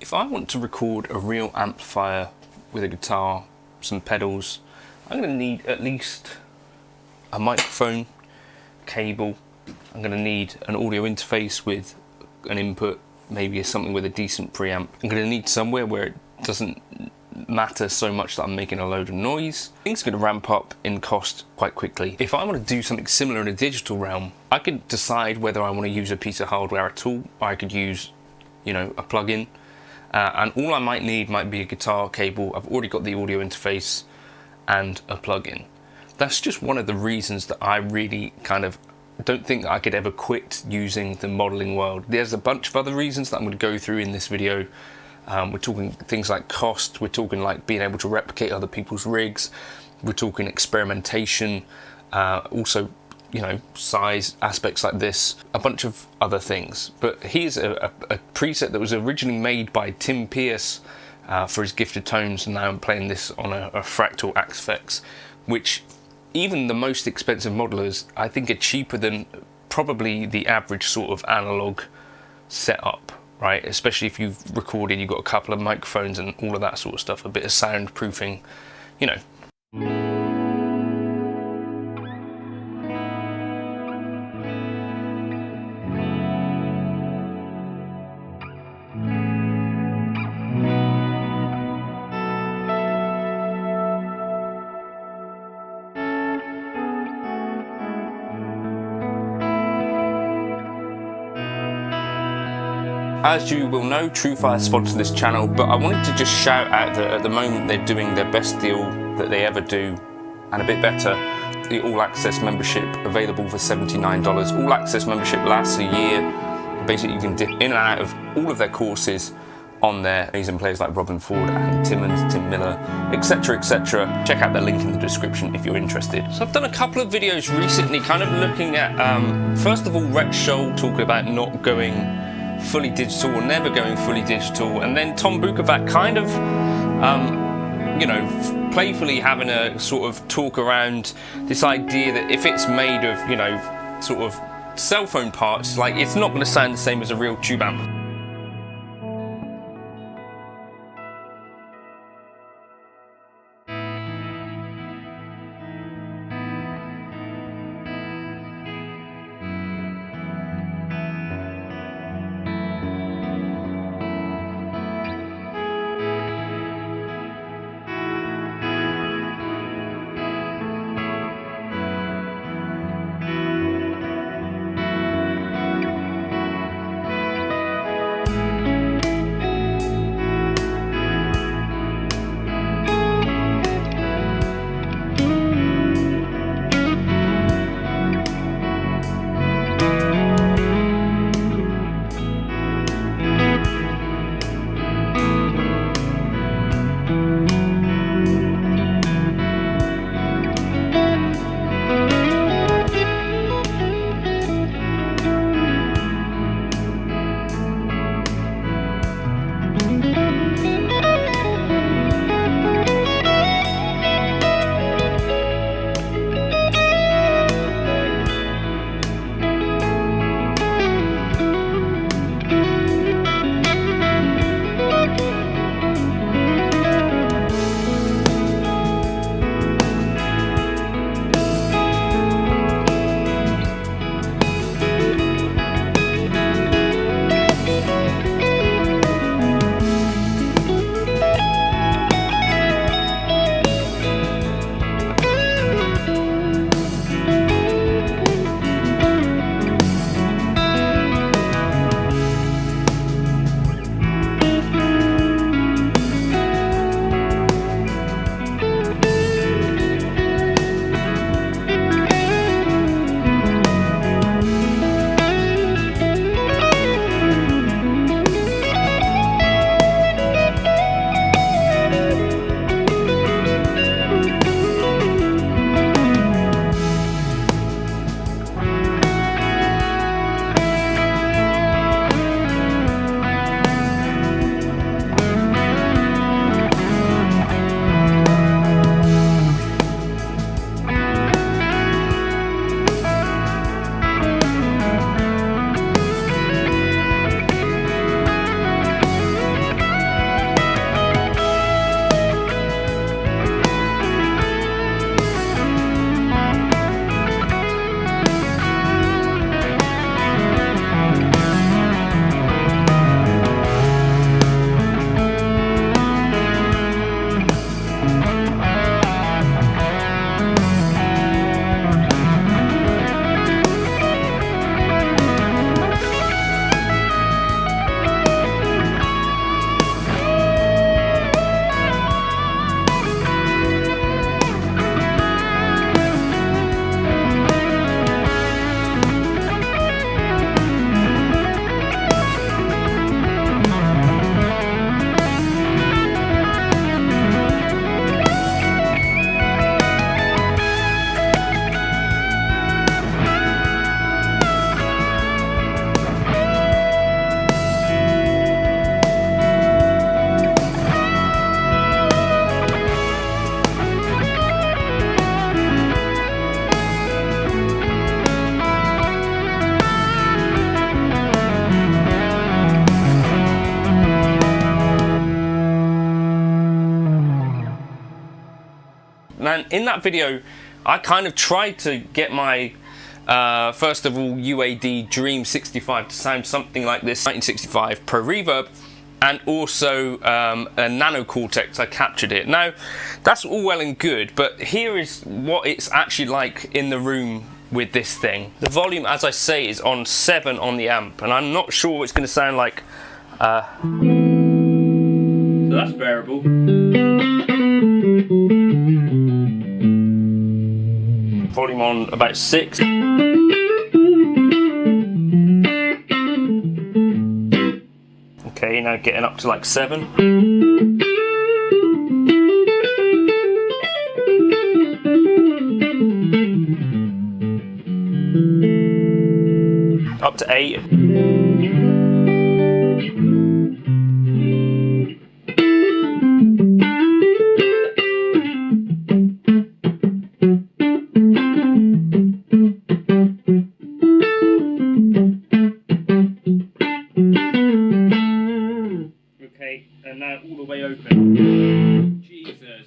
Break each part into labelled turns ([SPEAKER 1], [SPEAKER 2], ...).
[SPEAKER 1] If I want to record a real amplifier with a guitar, some pedals, I'm going to need at least a microphone, cable. I'm going to need an audio interface with an input, maybe something with a decent preamp. I'm going to need somewhere where it doesn't matter so much that I'm making a load of noise. Things are going to ramp up in cost quite quickly. If I want to do something similar in a digital realm, I could decide whether I want to use a piece of hardware at all, or I could use, you know, a plug-in. And all I might need might be a guitar cable. I've already got the audio interface and a plug-in. That's just one of the reasons that I really kind of don't think that I could ever quit using the modeling world. There's a bunch of other reasons that I'm going to go through in this video. We're talking things like cost, we're talking like being able to replicate other people's rigs, we're talking experimentation, also, you know, size aspects like this, a bunch of other things. But here's a preset that was originally made by Tim Pierce for his Gifted Tones, and now I'm playing this on a Fractal Axe-Fx, which even the most expensive modelers I think are cheaper than probably the average sort of analog setup, right? Especially if you've recorded, you've got a couple of microphones and all of that sort of stuff, a bit of soundproofing, you know. As you will know, Truefire sponsored this channel, but I wanted to just shout out that at the moment they're doing their best deal that they ever do, and a bit better. The All Access membership available for $79. All Access membership lasts a year. Basically, you can dip in and out of all of their courses on there. Amazing players like Robin Ford, Andy Timmons, Tim Miller, etc, etc. Check out the link in the description if you're interested. So I've done a couple of videos recently kind of looking at, first of all, Rex Scholl talking about not going fully digital or never going fully digital, and then Tom Bukovac kind of you know, playfully having a sort of talk around this idea that if it's made of, you know, sort of cell phone parts, like it's not going to sound the same as a real tube amp. And in that video, I kind of tried to get my first of all UAD Dream 65 to sound something like this 1965 Pro Reverb, and also a Nano Cortex. I captured it. Now that's all well and good, but here is what it's actually like in the room with this thing. The volume, as I say, is on 7 on the amp, and I'm not sure what it's going to sound like. So that's bearable. Volume on about 6. Okay, now getting up to like 7. Up to 8. Okay, and now all the way open. Jesus.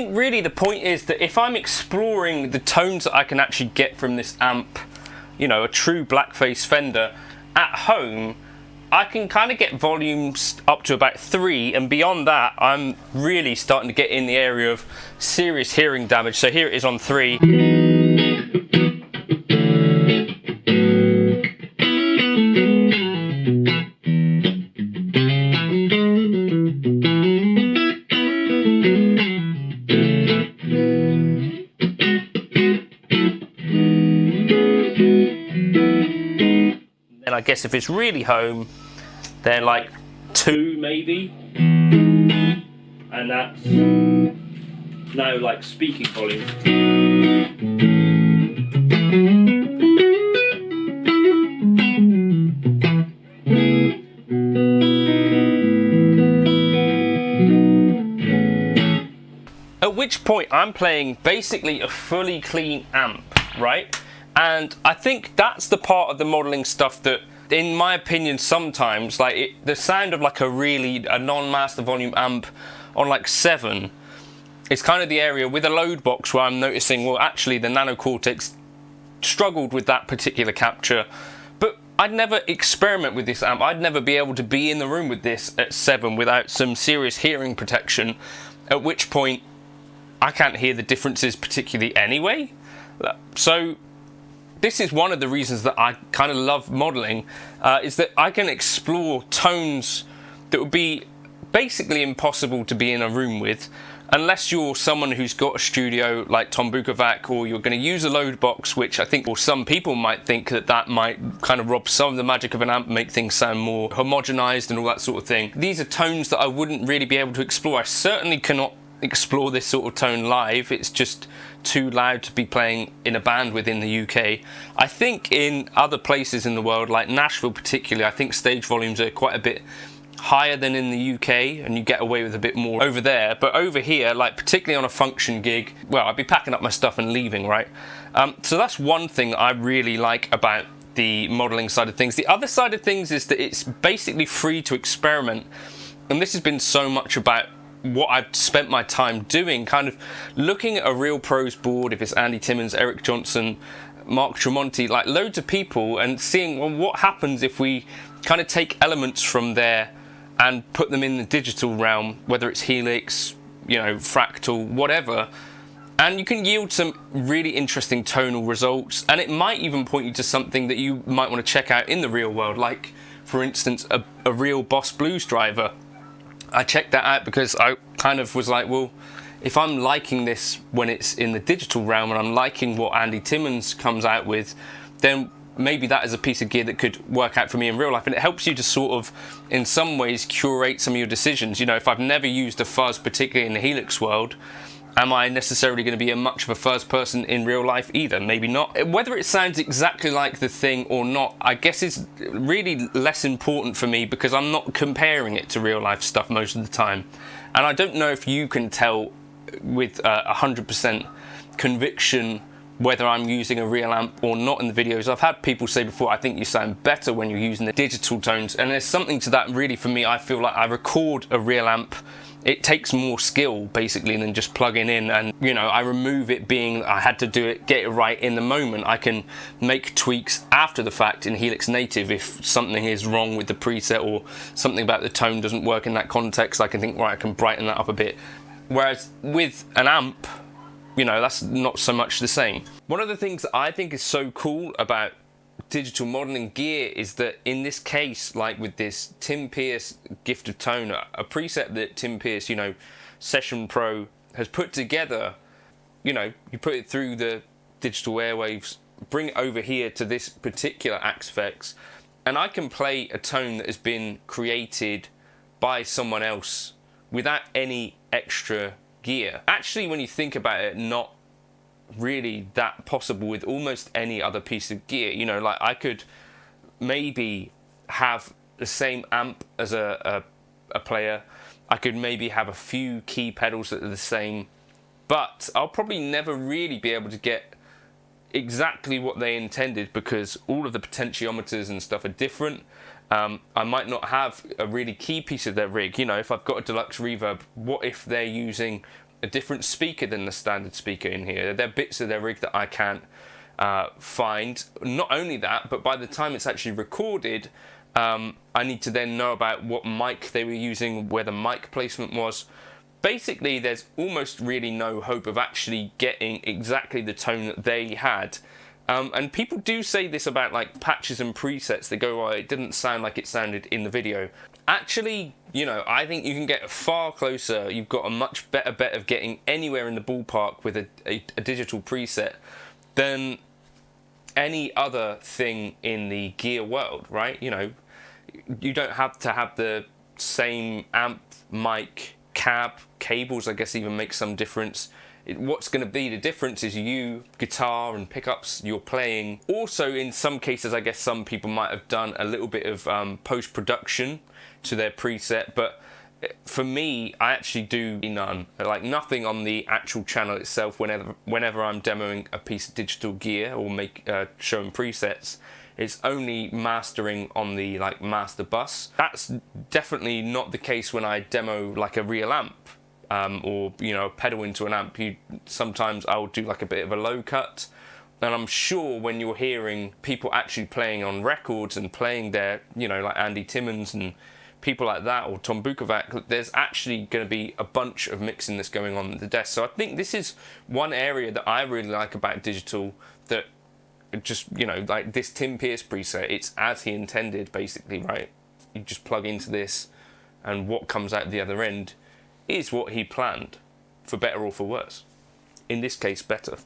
[SPEAKER 1] Really, the point is that if I'm exploring the tones that I can actually get from this amp, you know, a true blackface Fender, at home, I can kind of get volumes up to about 3, and beyond that, I'm really starting to get in the area of serious hearing damage. So here it is on 3. I guess if it's really home, they're like 2 maybe, and that's now like speaking volume. At which point I'm playing basically a fully clean amp, right? And I think that's the part of the modelling stuff that, in my opinion, sometimes, like the sound of like a non-master volume amp on like 7 is kind of the area with a load box where I'm noticing, well, actually the Nano Cortex struggled with that particular capture. But I'd never experiment with this amp. I'd never be able to be in the room with this at 7 without some serious hearing protection, at which point I can't hear the differences particularly anyway. So this is one of the reasons that I kind of love modelling, is that I can explore tones that would be basically impossible to be in a room with, unless you're someone who's got a studio like Tom Bukovac, or you're going to use a load box, which I think, or some people might think that might kind of rob some of the magic of an amp, make things sound more homogenized and all that sort of thing. These are tones that I wouldn't really be able to explore. I certainly cannot explore this sort of tone live. It's just too loud to be playing in a band within the UK. I think in other places in the world, like Nashville particularly, I think stage volumes are quite a bit higher than in the UK, and you get away with a bit more over there. But over here, like particularly on a function gig, well, I'd be packing up my stuff and leaving, right? So that's one thing I really like about the modelling side of things. The other side of things is that it's basically free to experiment, and this has been so much about what I've spent my time doing, kind of looking at a real pros board, if it's Andy Timmons, Eric Johnson, Mark Tremonti, like loads of people, and seeing, well, what happens if we kind of take elements from there and put them in the digital realm, whether it's Helix, you know, fractal, whatever. And you can yield some really interesting tonal results, and it might even point you to something that you might want to check out in the real world, like, for instance, a real Boss Blues driver. I checked that out because I kind of was like, well, if I'm liking this when it's in the digital realm and I'm liking what Andy Timmons comes out with, then maybe that is a piece of gear that could work out for me in real life. And it helps you to sort of, in some ways, curate some of your decisions. You know, if I've never used a fuzz, particularly in the Helix world, am I necessarily going to be much of a fuzz person in real life either? Maybe not. Whether it sounds exactly like the thing or not, I guess is really less important for me, because I'm not comparing it to real life stuff most of the time. And I don't know if you can tell with 100% conviction whether I'm using a real amp or not in the videos. I've had people say before, I think you sound better when you're using the digital tones, and there's something to that really for me. I feel like I record a real amp, it takes more skill basically than just plugging in, and you know, I remove it being I had to do it, get it right in the moment. I can make tweaks after the fact in Helix Native if something is wrong with the preset or something about the tone doesn't work in that context. I can think, right, I can brighten that up a bit. Whereas with an amp, you know, that's not so much the same. One of the things that I think is so cool about digital modeling gear is that in this case, like with this Tim Pierce Gift of Tone, a preset that Tim Pierce, you know, Session Pro has put together, you know, you put it through the digital airwaves, bring it over here to this particular Axe-Fx, and I can play a tone that has been created by someone else without any extra gear. Actually, when you think about it, not really that possible with almost any other piece of gear. You know, like I could maybe have the same amp as a player. I could maybe have a few key pedals that are the same, but I'll probably never really be able to get exactly what they intended, because all of the potentiometers and stuff are different. I might not have a really key piece of their rig. You know, if I've got a deluxe reverb, what if they're using a different speaker than the standard speaker in here? There are bits of their rig that I can't find. Not only that, but by the time it's actually recorded, I need to then know about what mic they were using, where the mic placement was. Basically, there's almost really no hope of actually getting exactly the tone that they had. And people do say this about like patches and presets. They go, oh, it didn't sound like it sounded in the video. Actually, you know, I think you can get far closer. You've got a much better bet of getting anywhere in the ballpark with a digital preset than any other thing in the gear world, right? You know, you don't have to have the same amp, mic, cab, cables, I guess even make some difference. What's going to be the difference is you, guitar and pickups you're playing. Also, in some cases, I guess some people might have done a little bit of post-production to their preset, but for me, I actually do none. Like nothing on the actual channel itself. Whenever I'm demoing a piece of digital gear or showing presets, it's only mastering on the like master bus. That's definitely not the case when I demo like a real amp. Or you know, a pedal into an amp. Sometimes I'll do like a bit of a low cut, and I'm sure when you're hearing people actually playing on records and playing their, you know, like Andy Timmons and people like that, or Tom Bukovac, there's actually going to be a bunch of mixing that's going on at the desk. So I think this is one area that I really like about digital, that just, you know, like this Tim Pierce preset, it's as he intended basically, right? You just plug into this and what comes out the other end is what he planned, for better or for worse. In this case, better.